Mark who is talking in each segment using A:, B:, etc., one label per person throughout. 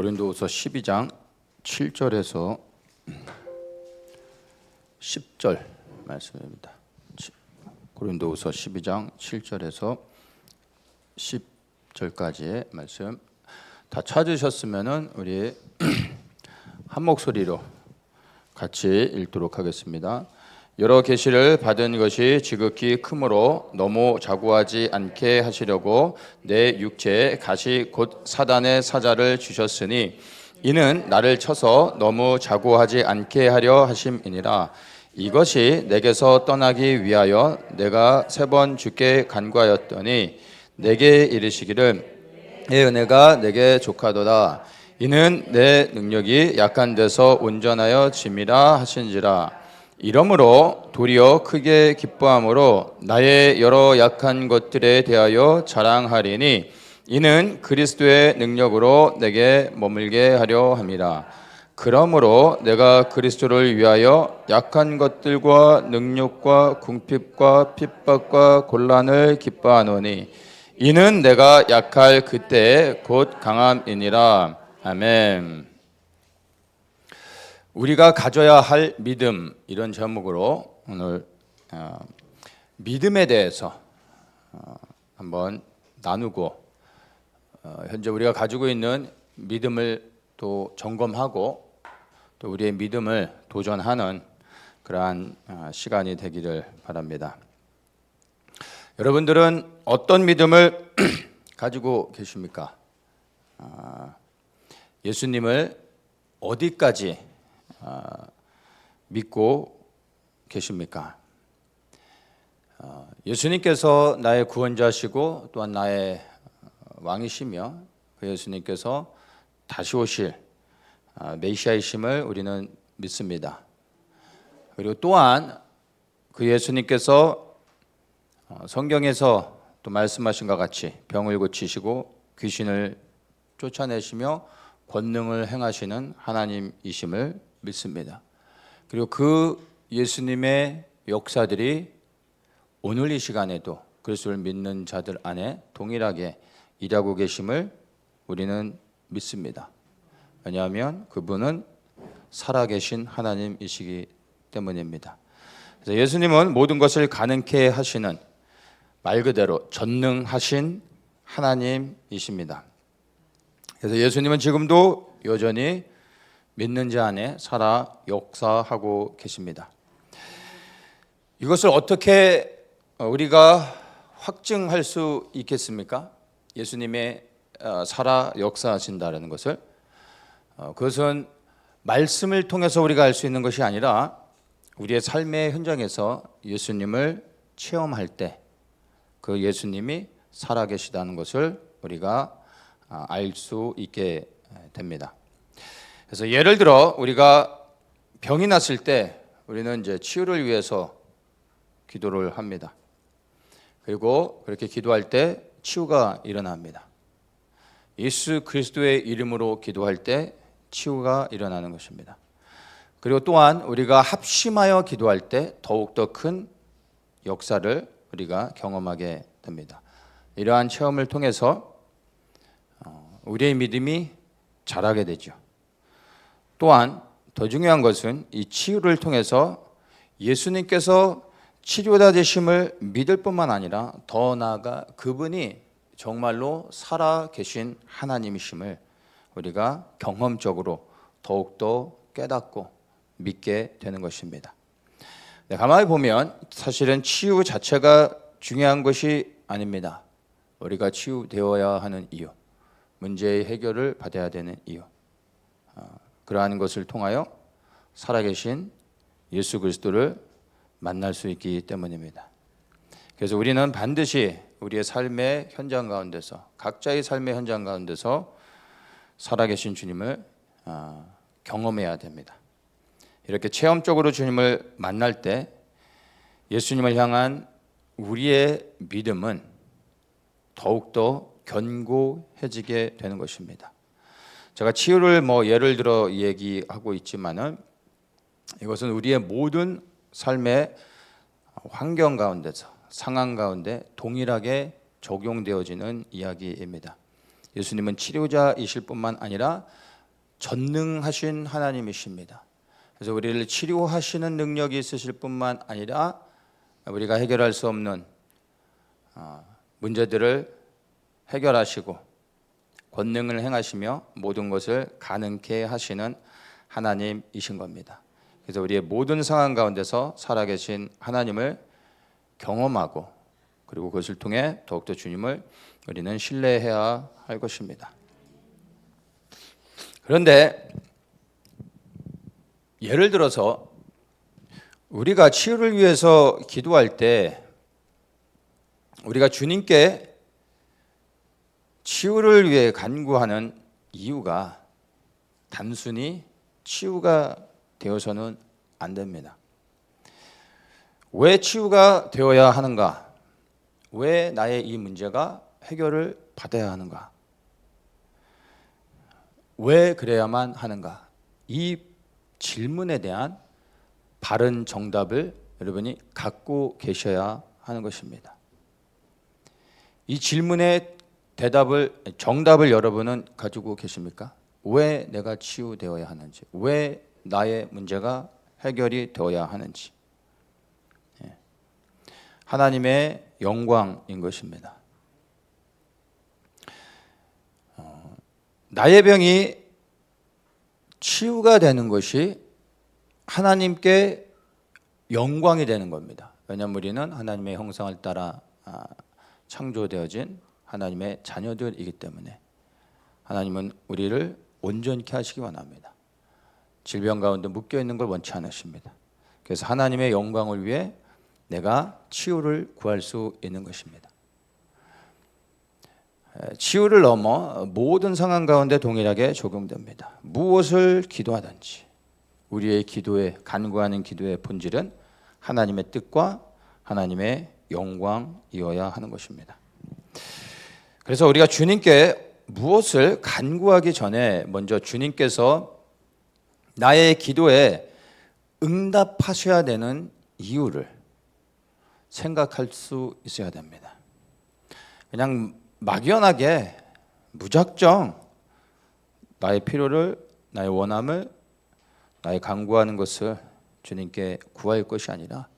A: 고린도후서 12장 7절에서 10절 말씀입니다. 고린도후서 12장 7절에서 10절까지의 말씀 다 찾으셨으면은 우리 한 목소리로 같이 읽도록 하겠습니다. 여러 계시를 받은 것이 지극히 크므로 너무 자고하지 않게 하시려고 내 육체에 가시 곧 사단의 사자를 주셨으니 이는 나를 쳐서 너무 자고하지 않게 하려 하심이니라. 이것이 내게서 떠나기 위하여 내가 3번 주께 간구하였더니 내게 이르시기를 내 은혜가 내게 족하도다. 이는 내 능력이 약한 데서 온전하여 짐이라 하신지라. 이러므로 도리어 크게 기뻐함으로 나의 여러 약한 것들에 대하여 자랑하리니 이는 그리스도의 능력으로 내게 머물게 하려 함이라. 그러므로 내가 그리스도를 위하여 약한 것들과 능력과 궁핍과 핍박과 곤란을 기뻐하노니 이는 내가 약할 그때에 곧 강함이니라. 아멘. 우리가 가져야 할 믿음, 이런 제목으로 오늘 믿음에 대해서 한번 나누고 현재 우리가 가지고 있는 믿음을 또 점검하고 또 우리의 믿음을 도전하는 그러한 시간이 되기를 바랍니다. 여러분들은 어떤 믿음을 가지고 계십니까? 예수님을 어디까지 믿고 계십니까? 예수님께서 나의 구원자시고 또한 나의 왕이시며 그 예수님께서 다시 오실 메시아이심을 우리는 믿습니다. 그리고 또한 그 예수님께서 성경에서 또 말씀하신 것 같이 병을 고치시고 귀신을 쫓아내시며 권능을 행하시는 하나님이심을 믿습니다. 그리고 그 예수님의 역사들이 오늘 이 시간에도 그리스도를 믿는 자들 안에 동일하게 일하고 계심을 우리는 믿습니다. 왜냐하면 그분은 살아계신 하나님이시기 때문입니다. 그래서 예수님은 모든 것을 가능케 하시는 말 그대로 전능하신 하나님이십니다. 그래서 예수님은 지금도 여전히 믿는 자 안에 살아 역사하고 계십니다. 이것을 어떻게 우리가 확증할 수 있겠습니까? 예수님의 살아 역사하신다는 것을 그것은 말씀을 통해서 우리가 알 수 있는 것이 아니라 우리의 삶의 현장에서 예수님을 체험할 때 그 예수님이 살아계시다는 것을 우리가 알 수 있게 됩니다. 그래서 예를 들어 우리가 병이 났을 때 우리는 이제 치유를 위해서 기도를 합니다. 그리고 그렇게 기도할 때 치유가 일어납니다. 예수 그리스도의 이름으로 기도할 때 치유가 일어나는 것입니다. 그리고 또한 우리가 합심하여 기도할 때 더욱더 큰 역사를 우리가 경험하게 됩니다. 이러한 체험을 통해서 우리의 믿음이 자라게 되죠. 또한 더 중요한 것은 이 치유를 통해서 예수님께서 치료자 되심을 믿을 뿐만 아니라 더 나아가 그분이 정말로 살아계신 하나님이심을 우리가 경험적으로 더욱더 깨닫고 믿게 되는 것입니다. 가만히 보면 사실은 치유 자체가 중요한 것이 아닙니다. 우리가 치유되어야 하는 이유, 문제의 해결을 받아야 되는 이유, 그러한 것을 통하여 살아계신 예수 그리스도를 만날 수 있기 때문입니다. 그래서 우리는 반드시 우리의 삶의 현장 가운데서 각자의 삶의 현장 가운데서 살아계신 주님을 경험해야 됩니다. 이렇게 체험적으로 주님을 만날 때 예수님을 향한 우리의 믿음은 더욱더 견고해지게 되는 것입니다. 제가 치유를 예를 들어 얘기하고 있지만은 이것은 우리의 모든 삶의 환경 가운데서 상황 가운데 동일하게 적용되어지는 이야기입니다. 예수님은 치료자이실 뿐만 아니라 전능하신 하나님이십니다. 그래서 우리를 치료하시는 능력이 있으실 뿐만 아니라 우리가 해결할 수 없는 문제들을 해결하시고 권능을 행하시며 모든 것을 가능케 하시는 하나님이신 겁니다. 그래서 우리의 모든 상황 가운데서 살아계신 하나님을 경험하고 그리고 그것을 통해 더욱더 주님을 우리는 신뢰해야 할 것입니다. 그런데 예를 들어서 우리가 치유를 위해서 기도할 때 우리가 주님께 치유를 위해 간구하는 이유가 단순히 치유가 되어서는 안 됩니다. 왜 치유가 되어야 하는가? 왜 나의 이 문제가 해결을 받아야 하는가? 왜 그래야만 하는가? 이 질문에 대한 바른 정답을 여러분이 갖고 계셔야 하는 것입니다. 이 질문의 정답을 여러분은 가지고 계십니까? 왜 내가 치유되어야 하는지, 왜 나의 문제가 해결이 되어야 하는지. 하나님의 영광인 것입니다. 나의 병이 치유가 되는 것이 하나님께 영광이 되는 겁니다. 왜냐하면 우리는 하나님의 형상을 따라 창조되어진 하나님의 자녀들이기 때문에 하나님은 우리를 온전케 하시기 원합니다. 질병 가운데 묶여있는 걸 원치 않으십니다. 그래서 하나님의 영광을 위해 내가 치유를 구할 수 있는 것입니다. 치유를 넘어 모든 상황 가운데 동일하게 적용됩니다. 무엇을 기도하든지 우리의 기도에 간구하는 기도의 본질은 하나님의 뜻과 하나님의 영광이어야 하는 것입니다. 그래서 우리가 주님께 무엇을 간구하기 전에 먼저 주님께서 나의 기도에 응답하셔야 되는 이유를 생각할 수 있어야 됩니다. 그냥 막연하게 무작정 나의 필요를, 나의 원함을, 나의 간구하는 것을 주님께 구할 것이 아니라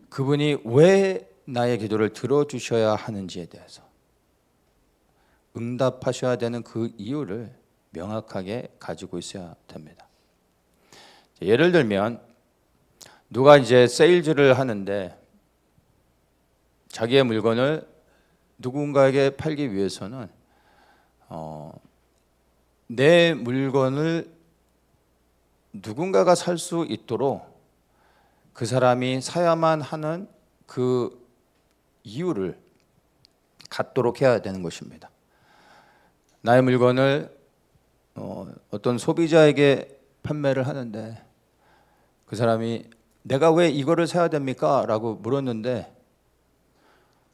A: 그분이 왜 나의 기도를 들어주셔야 하는지에 대해서 응답하셔야 되는 그 이유를 명확하게 가지고 있어야 됩니다. 예를 들면 누가 이제 세일즈를 하는데 자기의 물건을 누군가에게 팔기 위해서는 내 물건을 누군가가 살 수 있도록 그 사람이 사야만 하는 그 이유를 갖도록 해야 되는 것입니다. 나의 물건을 어떤 소비자에게 판매를 하는데 그 사람이 내가 왜 이거를 사야 됩니까? 라고 물었는데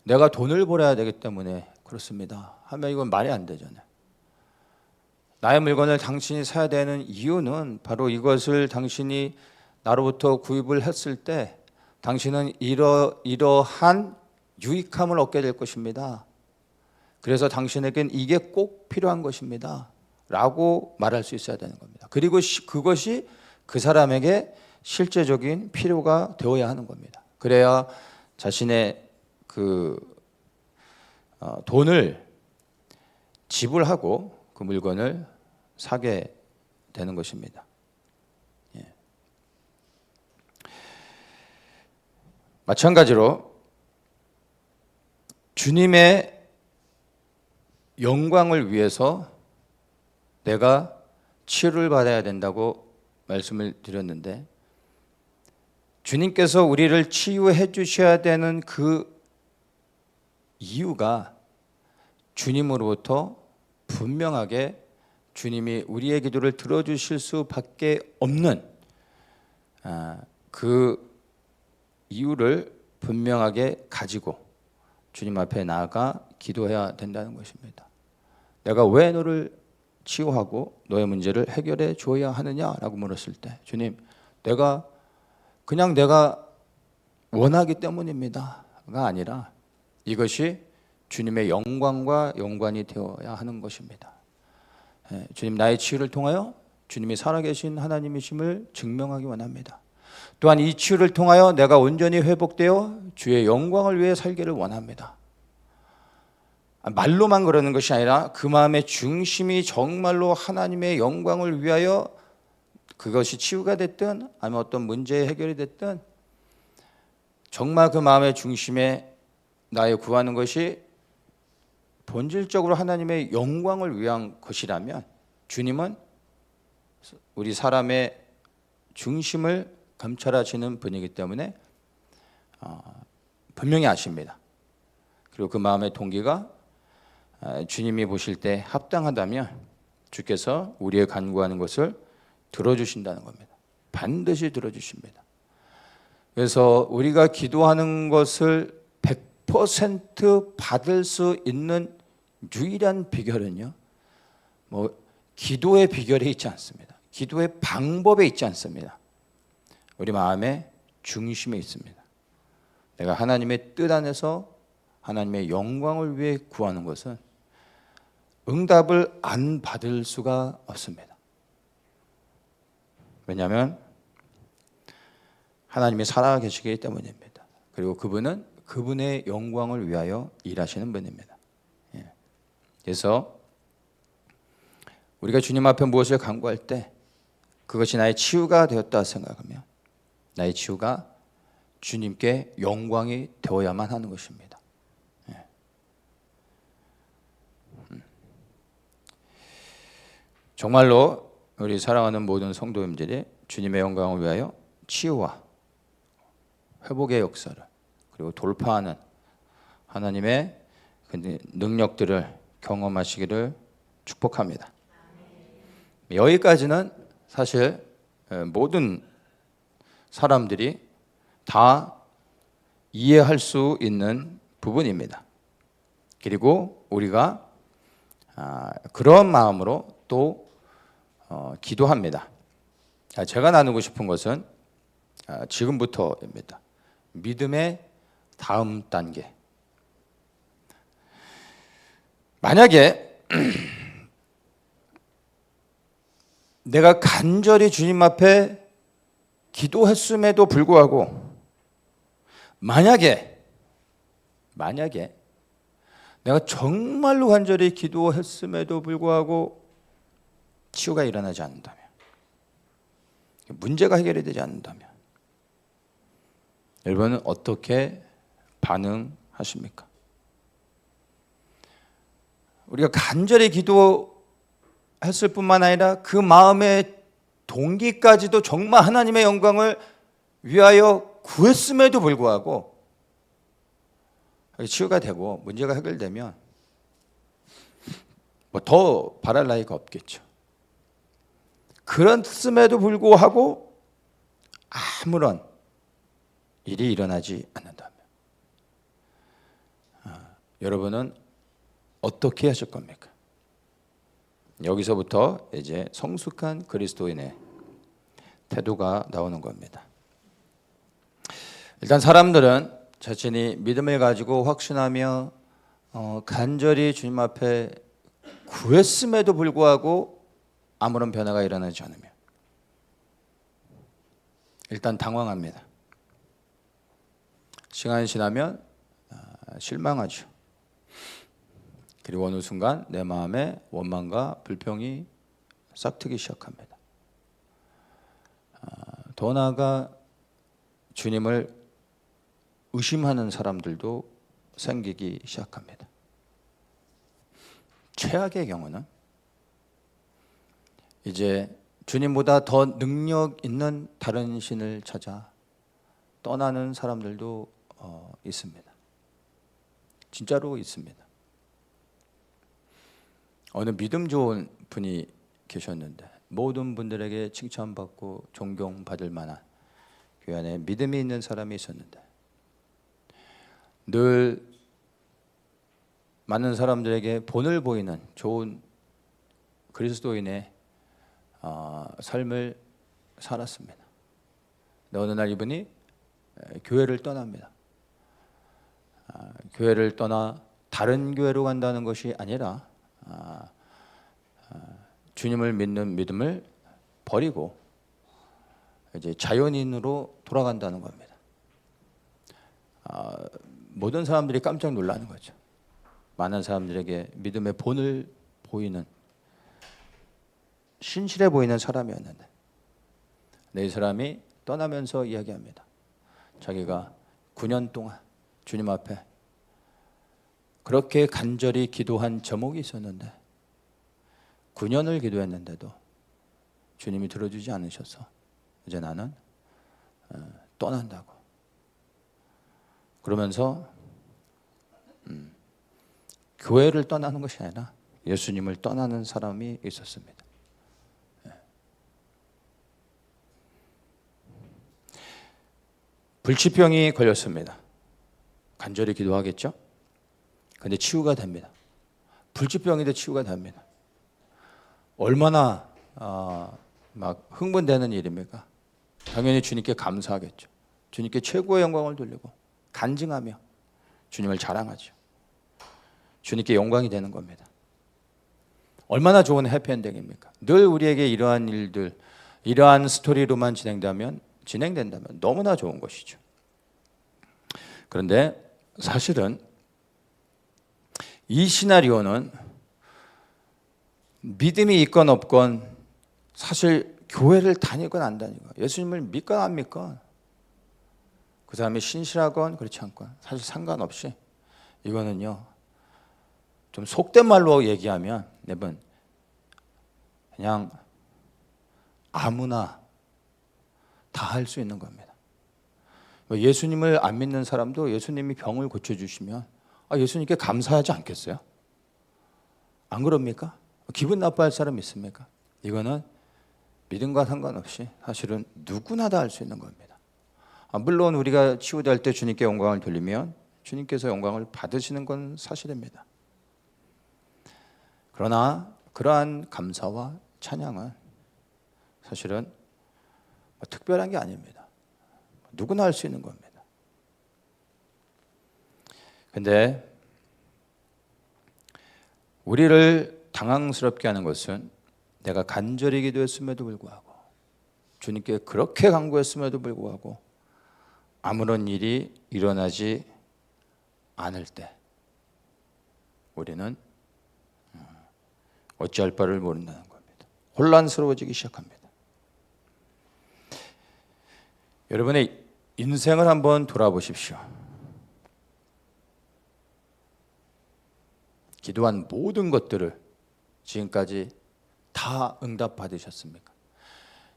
A: 내가 돈을 벌어야 되기 때문에 그렇습니다 하면 이건 말이 안 되잖아요. 나의 물건을 당신이 사야 되는 이유는 바로 이것을 당신이 나로부터 구입을 했을 때 당신은 이러한 유익함을 얻게 될 것입니다. 그래서 당신에겐 이게 꼭 필요한 것입니다 라고 말할 수 있어야 되는 겁니다. 그리고 그것이 그 사람에게 실제적인 필요가 되어야 하는 겁니다. 그래야 자신의 돈을 지불하고 그 물건을 사게 되는 것입니다. 마찬가지로 주님의 영광을 위해서 내가 치유를 받아야 된다고 말씀을 드렸는데 주님께서 우리를 치유해 주셔야 되는 그 이유가 주님으로부터 분명하게 주님이 우리의 기도를 들어주실 수밖에 없는 그 이유를 분명하게 가지고 주님 앞에 나아가 기도해야 된다는 것입니다. 내가 왜 너를 치유하고 너의 문제를 해결해 줘야 하느냐라고 물었을 때 주님, 내가 원하기 때문입니다가 아니라 이것이 주님의 영광과 연관이 되어야 하는 것입니다. 주님, 나의 치유를 통하여 주님이 살아계신 하나님이심을 증명하기 원합니다. 또한 이 치유를 통하여 내가 온전히 회복되어 주의 영광을 위해 살기를 원합니다. 말로만 그러는 것이 아니라 그 마음의 중심이 정말로 하나님의 영광을 위하여, 그것이 치유가 됐든 아니면 어떤 문제의 해결이 됐든 정말 그 마음의 중심에 나의 구하는 것이 본질적으로 하나님의 영광을 위한 것이라면 주님은 우리 사람의 중심을 감찰하시는 분이기 때문에 분명히 아십니다. 그리고 그 마음의 동기가 주님이 보실 때 합당하다면 주께서 우리의 간구하는 것을 들어주신다는 겁니다. 반드시 들어주십니다. 그래서 우리가 기도하는 것을 100% 받을 수 있는 유일한 비결은요, 기도의 비결에 있지 않습니다. 기도의 방법에 있지 않습니다. 우리 마음의 중심에 있습니다. 내가 하나님의 뜻 안에서 하나님의 영광을 위해 구하는 것은 응답을 안 받을 수가 없습니다. 왜냐하면 하나님이 살아계시기 때문입니다. 그리고 그분은 그분의 영광을 위하여 일하시는 분입니다. 그래서 우리가 주님 앞에 무엇을 간구할 때 그것이 나의 치유가 되었다 생각하면 나의 치유가 주님께 영광이 되어야만 하는 것입니다. 정말로 우리 사랑하는 모든 성도님들이 주님의 영광을 위하여 치유와 회복의 역사를 그리고 돌파하는 하나님의 능력들을 경험하시기를 축복합니다. 여기까지는 사실 모든 사람들이 다 이해할 수 있는 부분입니다. 그리고 우리가 그런 마음으로 또 기도합니다. 제가 나누고 싶은 것은 지금부터입니다. 믿음의 다음 단계. 만약에 내가 간절히 주님 앞에 기도했음에도 불구하고 만약에 내가 정말로 간절히 기도했음에도 불구하고 치유가 일어나지 않는다면, 문제가 해결이 되지 않는다면 여러분은 어떻게 반응하십니까? 우리가 간절히 기도했을 뿐만 아니라 그 마음의 동기까지도 정말 하나님의 영광을 위하여 구했음에도 불구하고 치유가 되고 문제가 해결되면 더 바랄 나위가 없겠죠. 그랬음에도 불구하고 아무런 일이 일어나지 않는다면 여러분은 어떻게 하실 겁니까? 여기서부터 이제 성숙한 그리스도인의 태도가 나오는 겁니다. 일단 사람들은 자신이 믿음을 가지고 확신하며 간절히 주님 앞에 구했음에도 불구하고 아무런 변화가 일어나지 않으면 일단 당황합니다. 시간이 지나면 실망하죠. 그리고 어느 순간 내 마음에 원망과 불평이 싹트기 시작합니다. 더 나아가 주님을 의심하는 사람들도 생기기 시작합니다. 최악의 경우는 이제 주님보다 더 능력 있는 다른 신을 찾아 떠나는 사람들도 있습니다. 진짜로 있습니다. 어느 믿음 좋은 분이 계셨는데 모든 분들에게 칭찬받고 존경받을 만한 교회 안에 믿음이 있는 사람이 있었는데 늘 많은 사람들에게 본을 보이는 좋은 그리스도인의 삶을 살았습니다. 근데 어느 날 이분이 교회를 떠납니다. 교회를 떠나 다른 교회로 간다는 것이 아니라 주님을 믿는 믿음을 버리고 이제 자연인으로 돌아간다는 겁니다. 모든 사람들이 깜짝 놀라는 거죠. 많은 사람들에게 믿음의 본을 보이는, 신실해 보이는 사람이었는데 이 사람이 떠나면서 이야기합니다. 자기가 9년 동안 주님 앞에 그렇게 간절히 기도한 제목이 있었는데 9년을 기도했는데도 주님이 들어주지 않으셔서 이제 나는 떠난다고. 그러면서 교회를 떠나는 것이 아니라 예수님을 떠나는 사람이 있었습니다. 불치병이 걸렸습니다. 간절히 기도하겠죠? 근데 치유가 됩니다. 불치병인데 치유가 됩니다. 얼마나 막 흥분되는 일입니까? 당연히 주님께 감사하겠죠. 주님께 최고의 영광을 돌리고 간증하며 주님을 자랑하죠. 주님께 영광이 되는 겁니다. 얼마나 좋은 해피엔딩입니까? 늘 우리에게 이러한 일들, 이러한 스토리로만 진행된다면 너무나 좋은 것이죠. 그런데 사실은 이 시나리오는 믿음이 있건 없건, 사실 교회를 다니건 안 다니건, 예수님을 믿건 안 믿건, 그 사람이 신실하건 그렇지 않건 사실 상관없이, 이거는요 좀 속된 말로 얘기하면 여러분 그냥 아무나 다 할 수 있는 겁니다. 예수님을 안 믿는 사람도 예수님이 병을 고쳐주시면 예수님께 감사하지 않겠어요? 안 그럽니까? 기분 나빠할 사람 있습니까? 이거는 믿음과 상관없이 사실은 누구나 다 할 수 있는 겁니다. 물론 우리가 치유될 때 주님께 영광을 돌리면 주님께서 영광을 받으시는 건 사실입니다. 그러나 그러한 감사와 찬양은 사실은 특별한 게 아닙니다. 누구나 할 수 있는 겁니다. 근데 우리를 당황스럽게 하는 것은 내가 간절히 기도했음에도 불구하고, 주님께 그렇게 간구했음에도 불구하고 아무런 일이 일어나지 않을 때 우리는 어찌할 바를 모른다는 겁니다. 혼란스러워지기 시작합니다. 여러분의 인생을 한번 돌아보십시오. 기도한 모든 것들을 지금까지 다 응답받으셨습니까?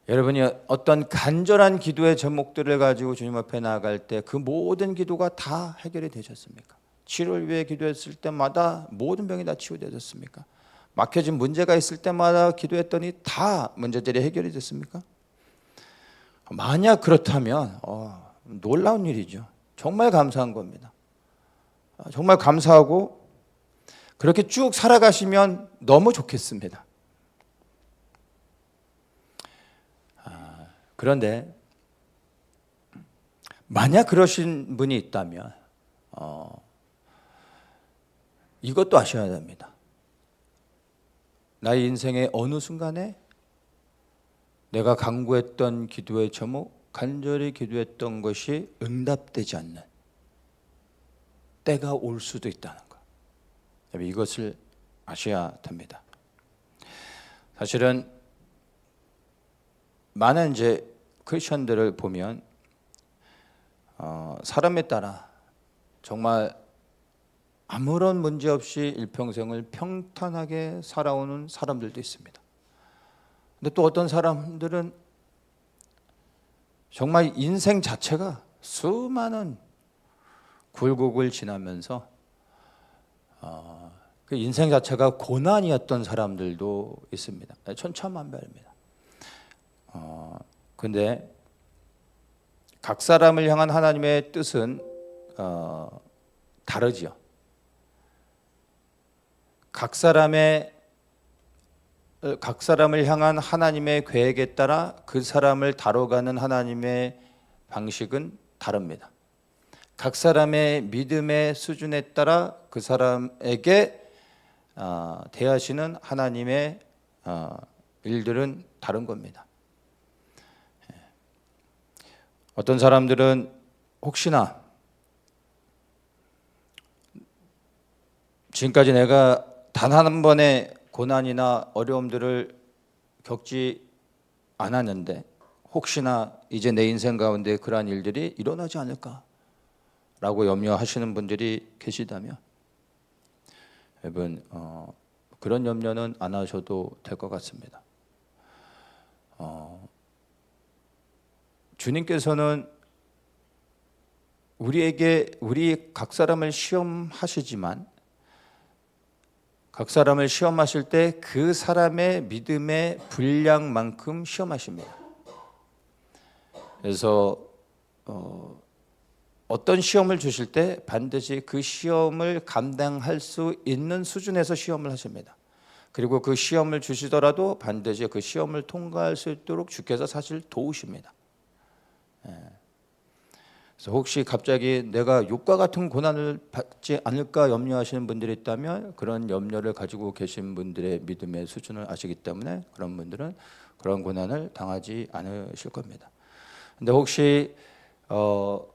A: 여러분이 어떤 간절한 기도의 제목들을 가지고 주님 앞에 나아갈 때 그 모든 기도가 다 해결이 되셨습니까? 치료를 위해 기도했을 때마다 모든 병이 다 치유되셨습니까? 막혀진 문제가 있을 때마다 기도했더니 다 문제들이 해결이 됐습니까? 만약 그렇다면 놀라운 일이죠. 정말 감사한 겁니다. 정말 감사하고 그렇게 쭉 살아가시면 너무 좋겠습니다. 그런데 만약 그러신 분이 있다면 이것도 아셔야 됩니다. 나의 인생의 어느 순간에 내가 간구했던 기도의 제목, 간절히 기도했던 것이 응답되지 않는 때가 올 수도 있다는 것. 이것을 아셔야 됩니다. 사실은 많은 이제 크리스천들을 보면 사람에 따라 정말 아무런 문제 없이 일평생을 평탄하게 살아오는 사람들도 있습니다. 근데 또 어떤 사람들은 정말 인생 자체가 수많은 굴곡을 지나면서 그 인생 자체가 고난이었던 사람들도 있습니다. 천차만별입니다. 근데 각 사람을 향한 하나님의 뜻은 다르지요. 각 사람을 향한 하나님의 계획에 따라 그 사람을 다뤄가는 하나님의 방식은 다릅니다. 각 사람의 믿음의 수준에 따라 그 사람에게 대하시는 하나님의 일들은 다른 겁니다. 어떤 사람들은 혹시나 지금까지 내가 단 한 번의 고난이나 어려움들을 겪지 않았는데 혹시나 이제 내 인생 가운데 그러한 일들이 일어나지 않을까라고 염려하시는 분들이 계시다면 여러분 그런 염려는 안 하셔도 될 것 같습니다. 주님께서는 우리 각 사람을 시험하시지만 각 사람을 시험하실 때 그 사람의 믿음의 분량만큼 시험하십니다. 그래서 어떤 시험을 주실 때 반드시 그 시험을 감당할 수 있는 수준에서 시험을 하십니다. 그리고 그 시험을 주시더라도 반드시 그 시험을 통과할 수 있도록 주께서 사실 도우십니다. 그래서 혹시 갑자기 내가 욥과 같은 고난을 받지 않을까 염려하시는 분들이 있다면 그런 염려를 가지고 계신 분들의 믿음의 수준을 아시기 때문에 그런 분들은 그런 고난을 당하지 않으실 겁니다. 근데 혹시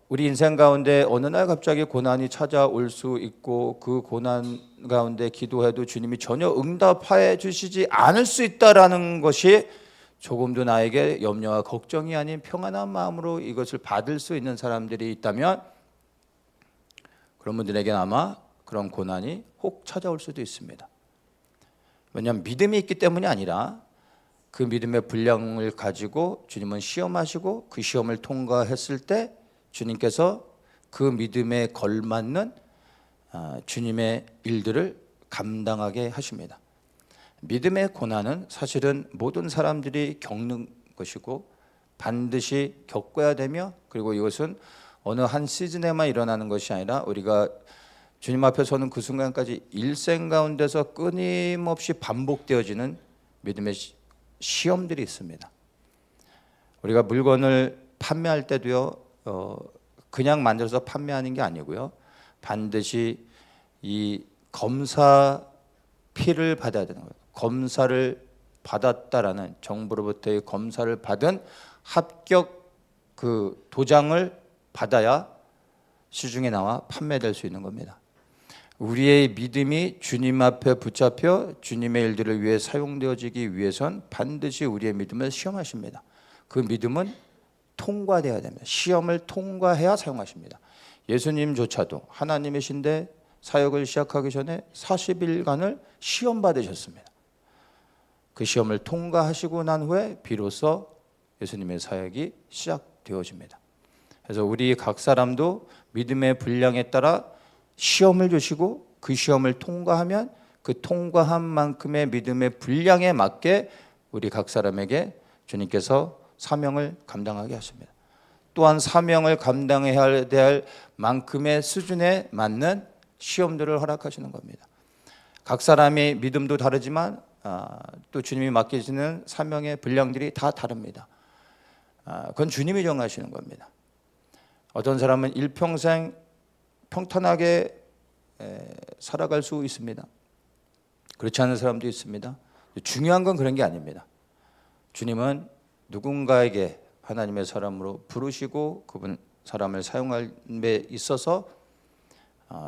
A: 우리 인생 가운데 어느 날 갑자기 고난이 찾아올 수 있고 그 고난 가운데 기도해도 주님이 전혀 응답해 주시지 않을 수 있다라는 것이 조금도 나에게 염려와 걱정이 아닌 평안한 마음으로 이것을 받을 수 있는 사람들이 있다면 그런 분들에게는 아마 그런 고난이 혹 찾아올 수도 있습니다. 왜냐하면 믿음이 있기 때문이 아니라 그 믿음의 분량을 가지고 주님은 시험하시고 그 시험을 통과했을 때 주님께서 그 믿음에 걸맞는 주님의 일들을 감당하게 하십니다. 믿음의 고난은 사실은 모든 사람들이 겪는 것이고 반드시 겪어야 되며 그리고 이것은 어느 한 시즌에만 일어나는 것이 아니라 우리가 주님 앞에 서는 그 순간까지 일생 가운데서 끊임없이 반복되어지는 믿음의 시험들이 있습니다. 우리가 물건을 판매할 때도요 그냥 만들어서 판매하는 게 아니고요 반드시 이 검사 피를 받아야 되는 거예요. 검사를 받았다라는 정부로부터의 검사를 받은 합격 그 도장을 받아야 시중에 나와 판매될 수 있는 겁니다. 우리의 믿음이 주님 앞에 붙잡혀 주님의 일들을 위해 사용되어지기 위해선 반드시 우리의 믿음을 시험하십니다. 그 믿음은 통과되어야 됩니다. 시험을 통과해야 사용하십니다. 예수님조차도 하나님이신데 사역을 시작하기 전에 40일간을 시험 받으셨습니다. 그 시험을 통과하시고 난 후에 비로소 예수님의 사역이 시작되어집니다. 그래서 우리 각 사람도 믿음의 분량에 따라 시험을 주시고 그 시험을 통과하면 그 통과한 만큼의 믿음의 분량에 맞게 우리 각 사람에게 주님께서 사명을 감당하게 하십니다. 또한 사명을 감당해야 될 만큼의 수준에 맞는 시험들을 허락하시는 겁니다. 각 사람의 믿음도 다르지만 또 주님이 맡기시는 사명의 분량들이 다 다릅니다. 그건 주님이 정하시는 겁니다. 어떤 사람은 일평생 평탄하게 살아갈 수 있습니다. 그렇지 않은 사람도 있습니다. 중요한 건 그런 게 아닙니다. 주님은 누군가에게 하나님의 사람으로 부르시고 그분 사람을 사용할 데 있어서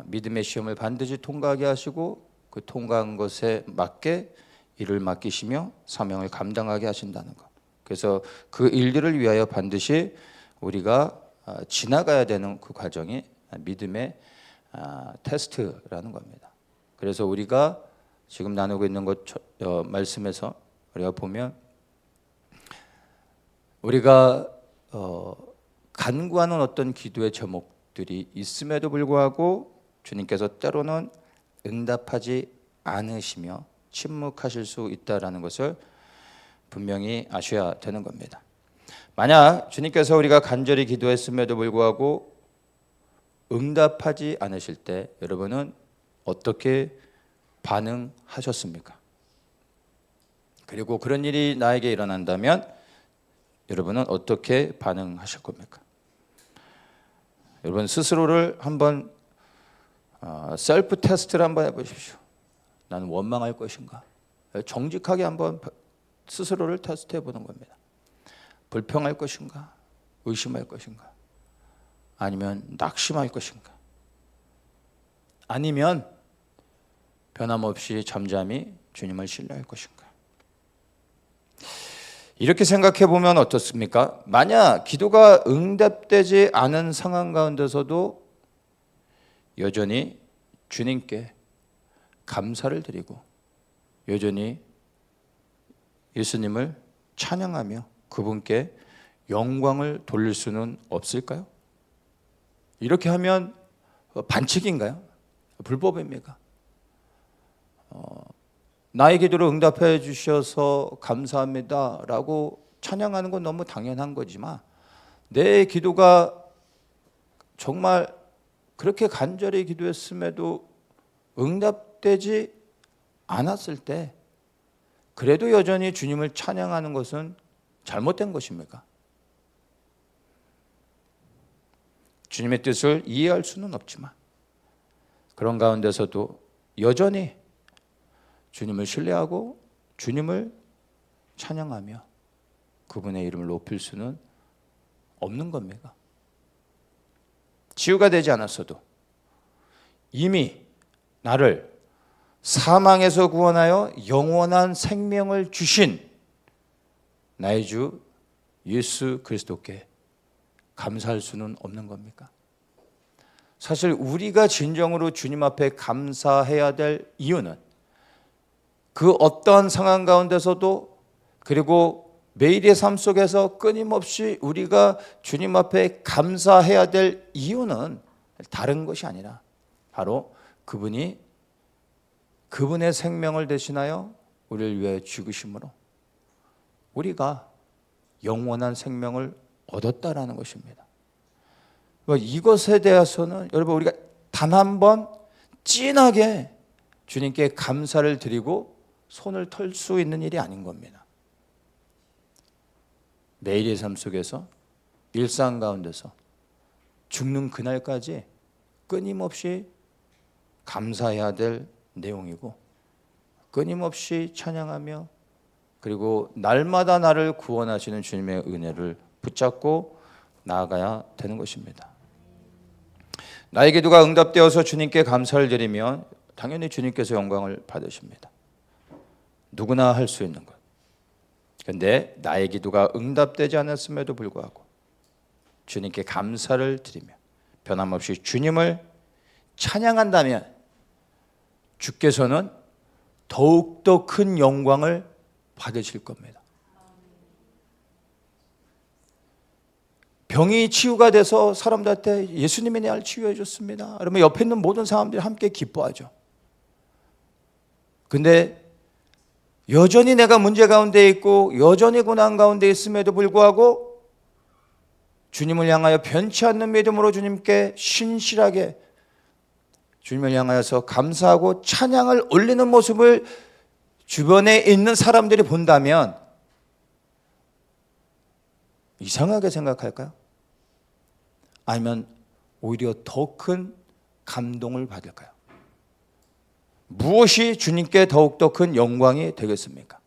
A: 믿음의 시험을 반드시 통과하게 하시고 그 통과한 것에 맞게 일을 맡기시며 사명을 감당하게 하신다는 것. 그래서 그 일들을 위하여 반드시 우리가 지나가야 되는 그 과정이 믿음의 테스트라는 겁니다. 그래서 우리가 지금 나누고 있는 것 말씀에서 우리가 보면 우리가 간구하는 어떤 기도의 제목들이 있음에도 불구하고 주님께서 때로는 응답하지 않으시며 침묵하실 수 있다라는 것을 분명히 아셔야 되는 겁니다. 만약 주님께서 우리가 간절히 기도했음에도 불구하고 응답하지 않으실 때 여러분은 어떻게 반응하셨습니까? 그리고 그런 일이 나에게 일어난다면 여러분은 어떻게 반응하실 겁니까? 여러분 스스로를 한번 셀프 테스트를 한번 해보십시오. 나는 원망할 것인가? 정직하게 한번 스스로를 테스트해 보는 겁니다. 불평할 것인가? 의심할 것인가? 아니면 낙심할 것인가? 아니면 변함없이 잠잠히 주님을 신뢰할 것인가? 이렇게 생각해 보면 어떻습니까? 만약 기도가 응답되지 않은 상황 가운데서도 여전히 주님께 감사를 드리고 여전히 예수님을 찬양하며 그분께 영광을 돌릴 수는 없을까요? 이렇게 하면 반칙인가요? 불법입니까? 나의 기도를 응답해 주셔서 감사합니다라고 찬양하는 건 너무 당연한 거지만 내 기도가 정말 그렇게 간절히 기도했음에도 응답되지 않았을 때 그래도 여전히 주님을 찬양하는 것은 잘못된 것입니까? 주님의 뜻을 이해할 수는 없지만 그런 가운데서도 여전히 주님을 신뢰하고 주님을 찬양하며 그분의 이름을 높일 수는 없는 겁니다. 치유가 되지 않았어도 이미 나를 사망에서 구원하여 영원한 생명을 주신 나의 주 예수 그리스도께 감사할 수는 없는 겁니까? 사실 우리가 진정으로 주님 앞에 감사해야 될 이유는 그 어떠한 상황 가운데서도 그리고 매일의 삶 속에서 끊임없이 우리가 주님 앞에 감사해야 될 이유는 다른 것이 아니라 바로 그분이 그분의 생명을 대신하여 우리를 위해 죽으심으로 우리가 영원한 생명을 얻었다라는 것입니다. 이것에 대해서는 여러분 우리가 단 한 번 진하게 주님께 감사를 드리고 손을 털 수 있는 일이 아닌 겁니다. 매일의 삶 속에서 일상 가운데서 죽는 그날까지 끊임없이 감사해야 될 내용이고 끊임없이 찬양하며 그리고 날마다 나를 구원하시는 주님의 은혜를 붙잡고 나아가야 되는 것입니다. 나의 기도가 응답되어서 주님께 감사를 드리면 당연히 주님께서 영광을 받으십니다. 누구나 할 수 있는 것. 그런데 나의 기도가 응답되지 않았음에도 불구하고 주님께 감사를 드리며 변함없이 주님을 찬양한다면 주께서는 더욱더 큰 영광을 받으실 겁니다. 병이 치유가 돼서 사람들한테 예수님이 내 알 치유해 줬습니다. 그러면 옆에 있는 모든 사람들이 함께 기뻐하죠. 근데 여전히 내가 문제 가운데 있고 여전히 고난 가운데 있음에도 불구하고 주님을 향하여 변치 않는 믿음으로 주님께 신실하게 주님을 향하여서 감사하고 찬양을 올리는 모습을 주변에 있는 사람들이 본다면 이상하게 생각할까요? 아니면 오히려 더 큰 감동을 받을까요? 무엇이 주님께 더욱더 큰 영광이 되겠습니까?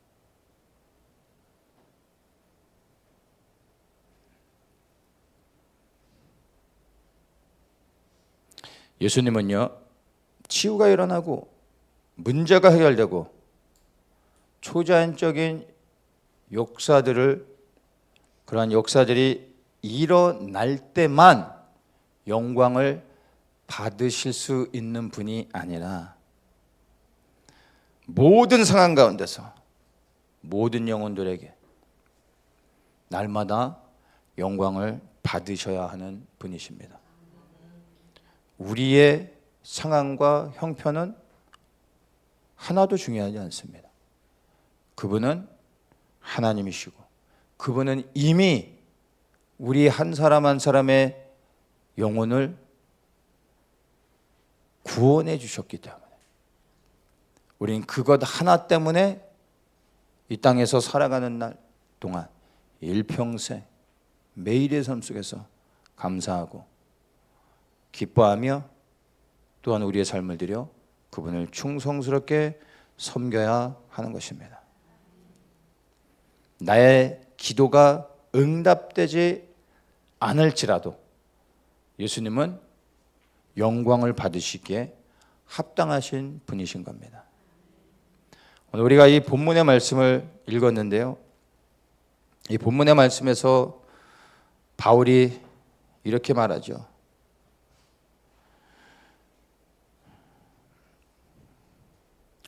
A: 예수님은요, 치유가 일어나고 문제가 해결되고 초자연적인 그러한 역사들이 일어날 때만 영광을 받으실 수 있는 분이 아니라 모든 상황 가운데서 모든 영혼들에게 날마다 영광을 받으셔야 하는 분이십니다. 우리의 상황과 형편은 하나도 중요하지 않습니다. 그분은 하나님이시고 그분은 이미 우리 한 사람 한 사람의 영혼을 구원해 주셨기 때문에 우리는 그것 하나 때문에 이 땅에서 살아가는 날 동안 일평생 매일의 삶 속에서 감사하고 기뻐하며 또한 우리의 삶을 들여 그분을 충성스럽게 섬겨야 하는 것입니다. 나의 기도가 응답되지 않을지라도 예수님은 영광을 받으시기에 합당하신 분이신 겁니다. 오늘 우리가 이 본문의 말씀을 읽었는데요. 이 본문의 말씀에서 바울이 이렇게 말하죠.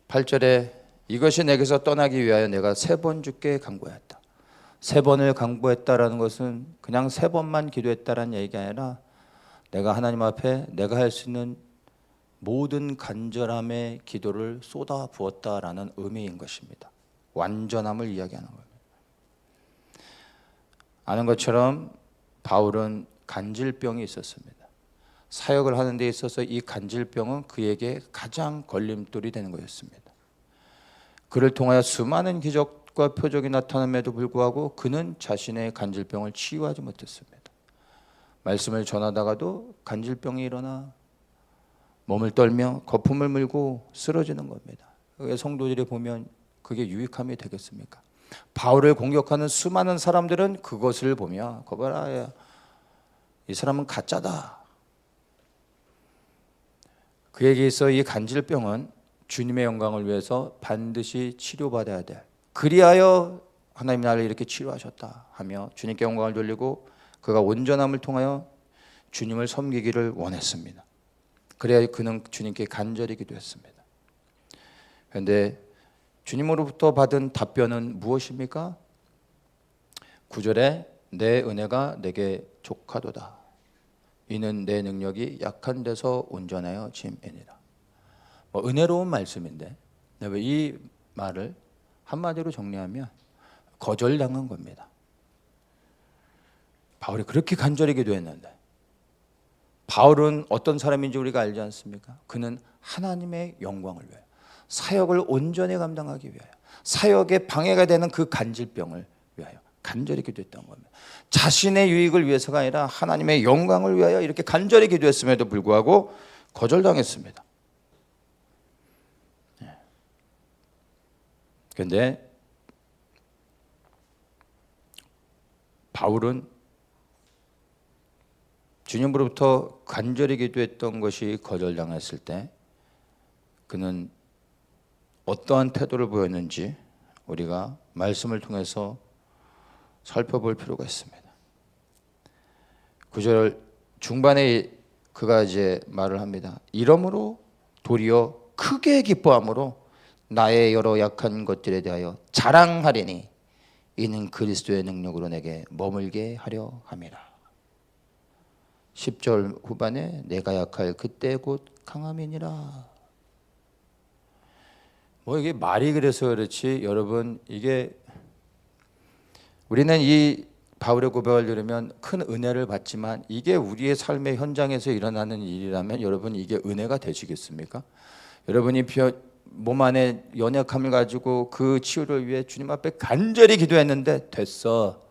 A: 8절에 이것이 내게서 떠나기 위하여 내가 3번 주께 간구하였다. 3번을 간구했다라는 것은 그냥 3번만 기도했다라는 얘기가 아니라 내가 하나님 앞에 내가 할 수 있는 모든 간절함의 기도를 쏟아 부었다라는 의미인 것입니다. 완전함을 이야기하는 겁니다. 아는 것처럼 바울은 간질병이 있었습니다. 사역을 하는 데 있어서 이 간질병은 그에게 가장 걸림돌이 되는 것이었습니다. 그를 통하여 수많은 기적과 표적이 나타남에도 불구하고 그는 자신의 간질병을 치유하지 못했습니다. 말씀을 전하다가도 간질병이 일어나 몸을 떨며 거품을 물고 쓰러지는 겁니다. 성도들이 보면 그게 유익함이 되겠습니까? 바울을 공격하는 수많은 사람들은 그것을 보며 거봐라, 이 사람은 가짜다. 그에게 있어 이 간질병은 주님의 영광을 위해서 반드시 치료받아야 돼. 그리하여 하나님 나를 이렇게 치료하셨다 하며 주님께 영광을 돌리고 그가 온전함을 통하여 주님을 섬기기를 원했습니다. 그래야 그는 주님께 간절히 기도했습니다. 그런데 주님으로부터 받은 답변은 무엇입니까? 9절에 내 은혜가 내게 족하도다. 이는 내 능력이 약한 데서 온전하여 짐이니라. 은혜로운 말씀인데 왜 이 말을 한마디로 정리하면 거절당한 겁니다. 바울이 그렇게 간절히 기도했는데 바울은 어떤 사람인지 우리가 알지 않습니까? 그는 하나님의 영광을 위하여 사역을 온전히 감당하기 위하여 사역에 방해가 되는 그 간질병을 위하여 간절히 기도했던 겁니다. 자신의 유익을 위해서가 아니라 하나님의 영광을 위하여 이렇게 간절히 기도했음에도 불구하고 거절당했습니다. 그런데 바울은 주님으로부터 간절히 기도했던 것이 거절당했을 때 그는 어떠한 태도를 보였는지 우리가 말씀을 통해서 살펴볼 필요가 있습니다. 9절 중반에 그가 이제 말을 합니다. 이러므로 도리어 크게 기뻐함으로 나의 여러 약한 것들에 대하여 자랑하리니 이는 그리스도의 능력으로 내게 머물게 하려 함이라. 10절 후반에 내가 약할 그때 곧 강함이니라. 이게 말이 그래서 그렇지 여러분, 이게 우리는 이 바울의 고백을 들으면 큰 은혜를 받지만 이게 우리의 삶의 현장에서 일어나는 일이라면 여러분 이게 은혜가 되시겠습니까? 여러분이 몸 안에 연약함을 가지고 그 치유를 위해 주님 앞에 간절히 기도했는데 됐어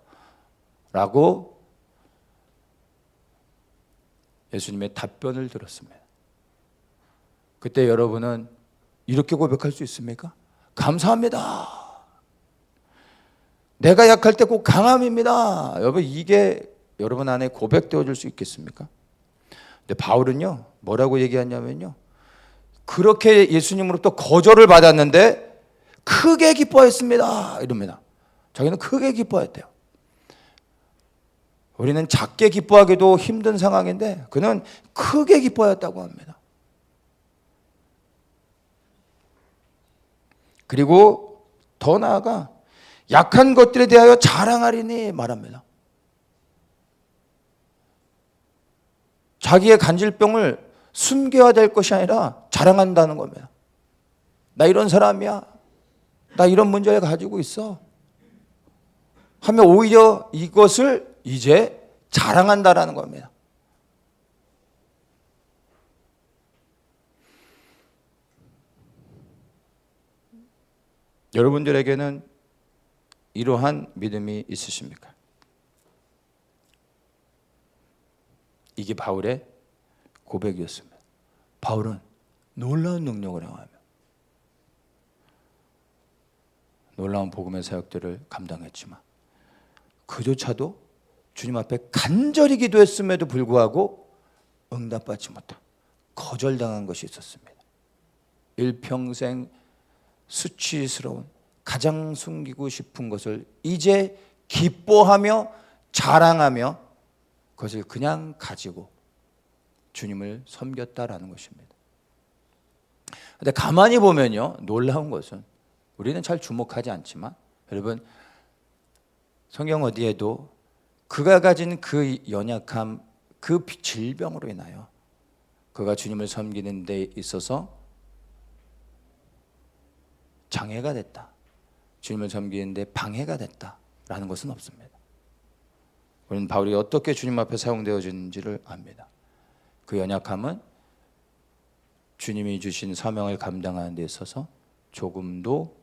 A: 라고 예수님의 답변을 들었습니다. 그때 여러분은 이렇게 고백할 수 있습니까? 감사합니다. 내가 약할 때 꼭 강함입니다. 여러분 이게 여러분 안에 고백되어질 수 있겠습니까? 근데 바울은요 뭐라고 얘기하냐면요, 그렇게 예수님으로부터 거절을 받았는데 크게 기뻐했습니다 이럽니다. 자기는 크게 기뻐했대요. 우리는 작게 기뻐하기도 힘든 상황인데 그는 크게 기뻐했다고 합니다. 그리고 더 나아가 약한 것들에 대하여 자랑하리니 말합니다. 자기의 간질병을 숨겨야 될 것이 아니라 자랑한다는 겁니다. 나 이런 사람이야. 나 이런 문제를 가지고 있어. 하며 오히려 이것을 이제 자랑한다라는 겁니다. 여러분들에게는 이러한 믿음이 있으십니까? 이게 바울의 고백이었습니다. 바울은 놀라운 능력을 행하며 놀라운 복음의 사역들을 감당했지만 그조차도 주님 앞에 간절히 기도했음에도 불구하고 응답받지 못한 거절당한 것이 있었습니다. 일평생 수치스러운 가장 숨기고 싶은 것을 이제 기뻐하며 자랑하며 그것을 그냥 가지고 주님을 섬겼다라는 것입니다. 그런데 가만히 보면요, 놀라운 것은 우리는 잘 주목하지 않지만 여러분, 성경 어디에도 그가 가진 그 연약함, 그 질병으로 인하여 그가 주님을 섬기는 데 있어서 장애가 됐다, 주님을 섬기는 데 방해가 됐다라는 것은 없습니다. 우리는 바울이 어떻게 주님 앞에 사용되어지는지를 압니다. 그 연약함은 주님이 주신 사명을 감당하는 데 있어서 조금도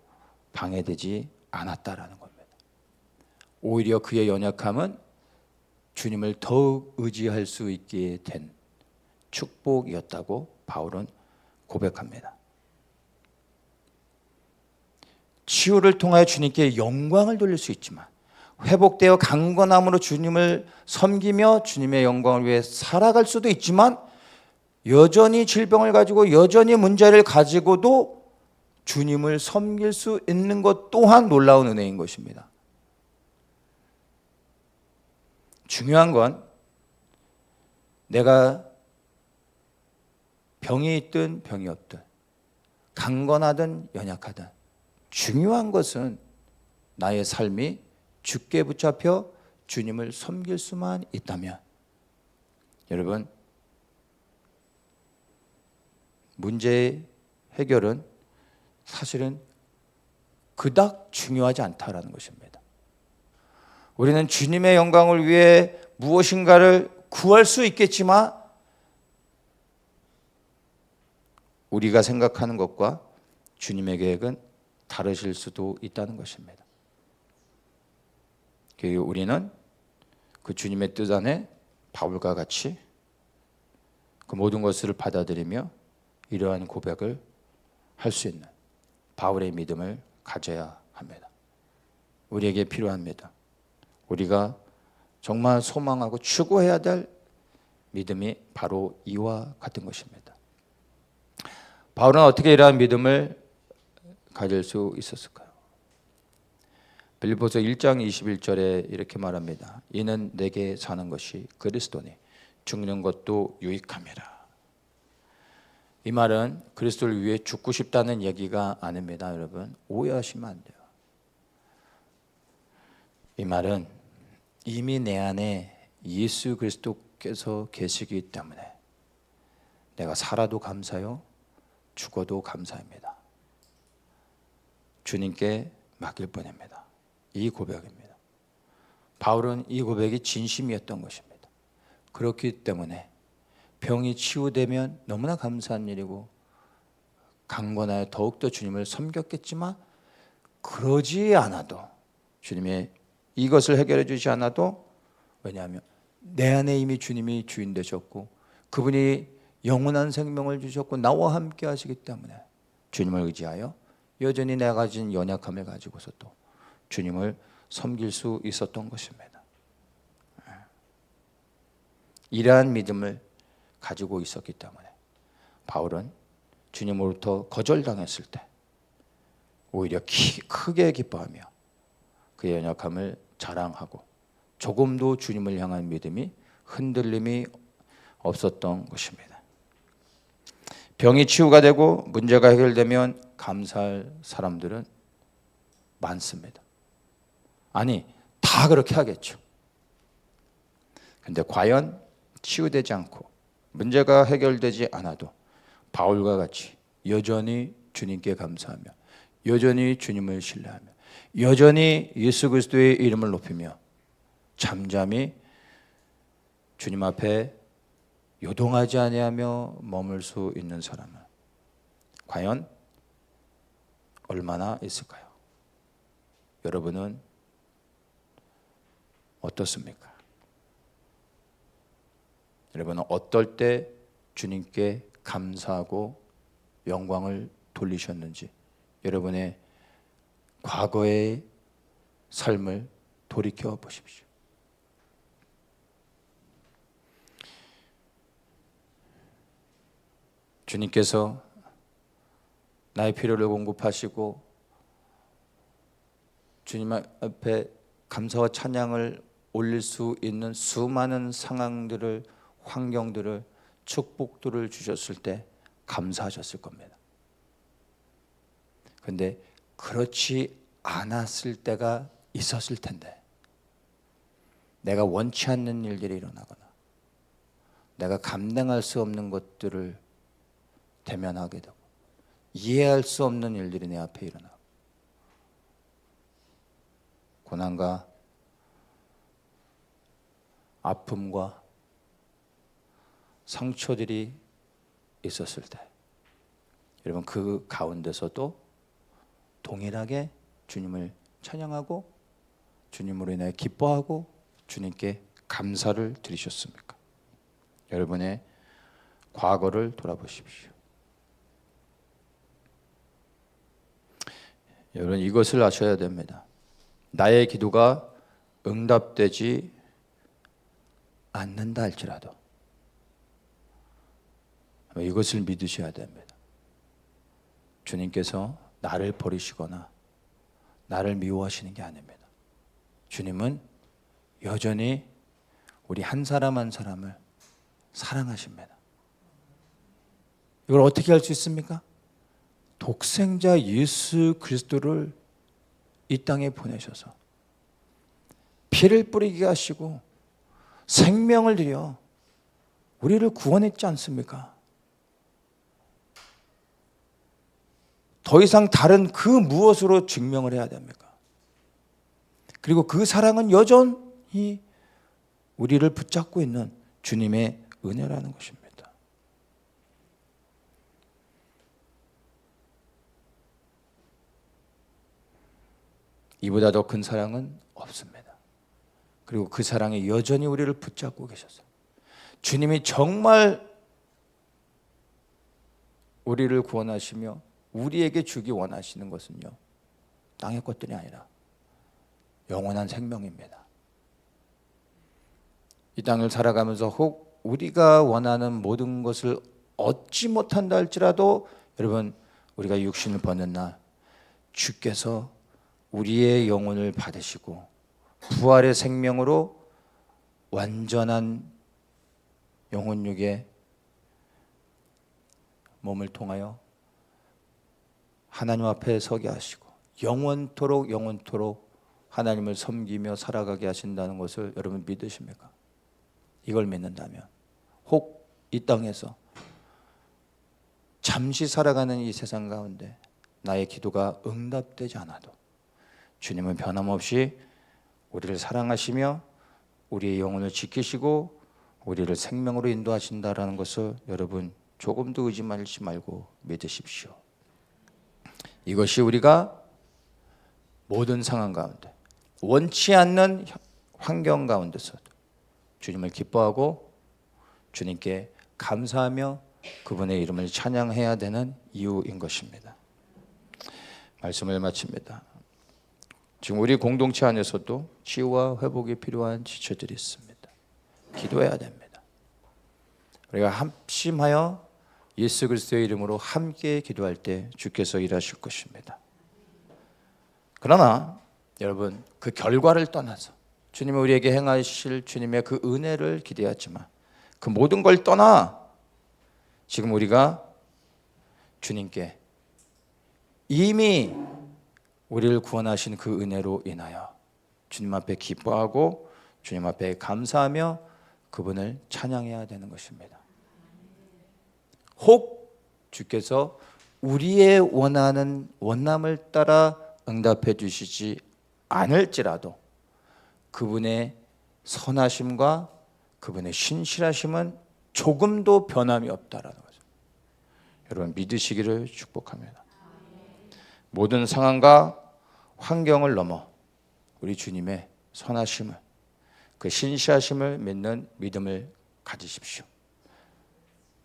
A: 방해되지 않았다라는 겁니다. 오히려 그의 연약함은 주님을 더욱 의지할 수 있게 된 축복이었다고 바울은 고백합니다. 치유를 통하여 주님께 영광을 돌릴 수 있지만 회복되어 강건함으로 주님을 섬기며 주님의 영광을 위해 살아갈 수도 있지만 여전히 질병을 가지고 여전히 문제를 가지고도 주님을 섬길 수 있는 것 또한 놀라운 은혜인 것입니다. 중요한 건 내가 병이 있든 병이 없든 강건하든 연약하든 중요한 것은 나의 삶이 주께 붙잡혀 주님을 섬길 수만 있다면 여러분, 문제의 해결은 사실은 그닥 중요하지 않다라는 것입니다. 우리는 주님의 영광을 위해 무엇인가를 구할 수 있겠지만 우리가 생각하는 것과 주님의 계획은 다르실 수도 있다는 것입니다. 그리고 우리는 그 주님의 뜻 안에 바울과 같이 그 모든 것을 받아들이며 이러한 고백을 할 수 있는 바울의 믿음을 가져야 합니다. 우리에게 필요합니다. 우리가 정말 소망하고 추구해야 될 믿음이 바로 이와 같은 것입니다. 바울은 어떻게 이러한 믿음을 가질 수 있었을까요? 빌립보서 1장 21절에 이렇게 말합니다. 이는 내게 사는 것이 그리스도니 죽는 것도 유익함이라. 이 말은 그리스도를 위해 죽고 싶다는 얘기가 아닙니다. 여러분, 오해하시면 안 돼요. 이 말은 이미 내 안에 예수 그리스도께서 계시기 때문에 내가 살아도 감사요, 죽어도 감사합니다. 주님께 맡길 뿐입니다. 이 고백입니다. 바울은 이 고백이 진심이었던 것입니다. 그렇기 때문에 병이 치유되면 너무나 감사한 일이고 강건하여 더욱더 주님을 섬겼겠지만 그러지 않아도 주님의 이것을 해결해 주지 않아도 왜냐하면 내 안에 이미 주님이 주인 되셨고 그분이 영원한 생명을 주셨고 나와 함께 하시기 때문에 주님을 의지하여 여전히 내가 가진 연약함을 가지고서 또 주님을 섬길 수 있었던 것입니다. 이러한 믿음을 가지고 있었기 때문에 바울은 주님으로부터 거절당했을 때 오히려 크게 기뻐하며 그의 연약함을 자랑하고 조금도 주님을 향한 믿음이 흔들림이 없었던 것입니다. 병이 치유가 되고 문제가 해결되면 감사할 사람들은 많습니다. 아니, 다 그렇게 하겠죠. 근데 과연 치유되지 않고 문제가 해결되지 않아도 바울과 같이 여전히 주님께 감사하며 여전히 주님을 신뢰하며 여전히 예수 그리스도의 이름을 높이며 잠잠히 주님 앞에 요동하지 아니하며 머물 수 있는 사람은 과연 얼마나 있을까요? 여러분은 어떻습니까? 여러분은 어떨 때 주님께 감사하고 영광을 돌리셨는지 여러분의 과거의 삶을 돌이켜 보십시오. 주님께서 나의 필요를 공급하시고 주님 앞에 감사와 찬양을 올릴 수 있는 수많은 상황들을, 환경들을, 축복들을 주셨을 때 감사하셨을 겁니다. 그런데 그렇지 않았을 때가 있었을 텐데, 내가 원치 않는 일들이 일어나거나 내가 감당할 수 없는 것들을 대면하게 되고 이해할 수 없는 일들이 내 앞에 일어나고 고난과 아픔과 상처들이 있었을 때, 여러분 그 가운데서도 동일하게 주님을 찬양하고 주님으로 인하여 기뻐하고 주님께 감사를 드리셨습니까? 여러분의 과거를 돌아보십시오. 여러분 이것을 아셔야 됩니다. 나의 기도가 응답되지 않는다 할지라도 이것을 믿으셔야 됩니다. 주님께서 나를 버리시거나 나를 미워하시는 게 아닙니다. 주님은 여전히 우리 한 사람 한 사람을 사랑하십니다. 이걸 어떻게 할 수 있습니까? 독생자 예수 그리스도를 이 땅에 보내셔서 피를 뿌리게 하시고 생명을 들여 우리를 구원했지 않습니까? 더 이상 다른 그 무엇으로 증명을 해야 됩니까? 그리고 그 사랑은 여전히 우리를 붙잡고 있는 주님의 은혜라는 것입니다. 이보다 더 큰 사랑은 없습니다. 그리고 그 사랑이 여전히 우리를 붙잡고 계셔서 주님이 정말 우리를 구원하시며 우리에게 주기 원하시는 것은요, 땅의 것들이 아니라 영원한 생명입니다. 이 땅을 살아가면서 혹 우리가 원하는 모든 것을 얻지 못한다 할지라도 여러분 우리가 육신을 벗는 날 주께서 우리의 영혼을 받으시고 부활의 생명으로 완전한 영혼육의 몸을 통하여 하나님 앞에 서게 하시고 영원토록 하나님을 섬기며 살아가게 하신다는 것을 여러분 믿으십니까? 이걸 믿는다면 혹 이 땅에서 잠시 살아가는 이 세상 가운데 나의 기도가 응답되지 않아도 주님은 변함없이 우리를 사랑하시며 우리의 영혼을 지키시고 우리를 생명으로 인도하신다라는 것을 여러분 조금도 의심하지 말고 믿으십시오. 이것이 우리가 모든 상황 가운데 원치 않는 환경 가운데서도 주님을 기뻐하고 주님께 감사하며 그분의 이름을 찬양해야 되는 이유인 것입니다. 말씀을 마칩니다. 지금 우리 공동체 안에서도 치유와 회복이 필요한 지체들이 있습니다. 기도해야 됩니다. 우리가 합심하여 예수 그리스도의 이름으로 함께 기도할 때 주께서 일하실 것입니다. 그러나 여러분 그 결과를 떠나서 주님이 우리에게 행하실 주님의 그 은혜를 기대하지만 그 모든 걸 떠나 지금 우리가 주님께 이미 우리를 구원하신 그 은혜로 인하여 주님 앞에 기뻐하고 주님 앞에 감사하며 그분을 찬양해야 되는 것입니다. 혹 주께서 우리의 원하는 원함을 따라 응답해 주시지 않을지라도 그분의 선하심과 그분의 신실하심은 조금도 변함이 없다라는 거죠. 여러분 믿으시기를 축복합니다. 모든 상황과 환경을 넘어 우리 주님의 선하심을, 그 신실하심을 믿는 믿음을 가지십시오.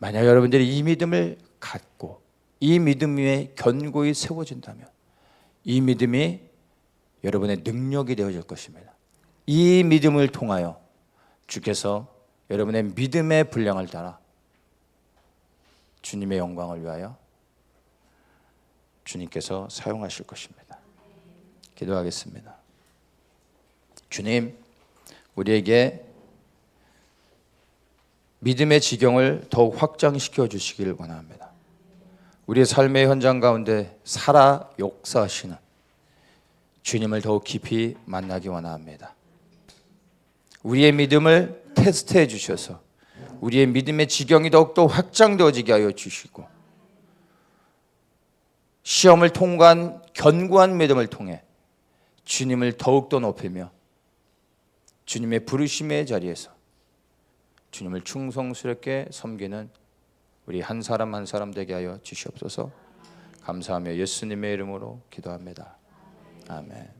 A: 만약 여러분들이 이 믿음을 갖고 이 믿음 위에 견고히 세워진다면 이 믿음이 여러분의 능력이 되어질 것입니다. 이 믿음을 통하여 주께서 여러분의 믿음의 분량을 따라 주님의 영광을 위하여 주님께서 사용하실 것입니다. 기도하겠습니다. 주님, 우리에게 믿음의 지경을 더욱 확장시켜 주시길 원합니다. 우리의 삶의 현장 가운데 살아 역사하시는 주님을 더욱 깊이 만나기 원합니다. 우리의 믿음을 테스트해 주셔서 우리의 믿음의 지경이 더욱더 확장되어지게 하여 주시고 시험을 통과한 견고한 믿음을 통해 주님을 더욱더 높이며 주님의 부르심의 자리에서 주님을 충성스럽게 섬기는 우리 한 사람 한 사람 되게 하여 주시옵소서. 감사하며 예수님의 이름으로 기도합니다. 아멘.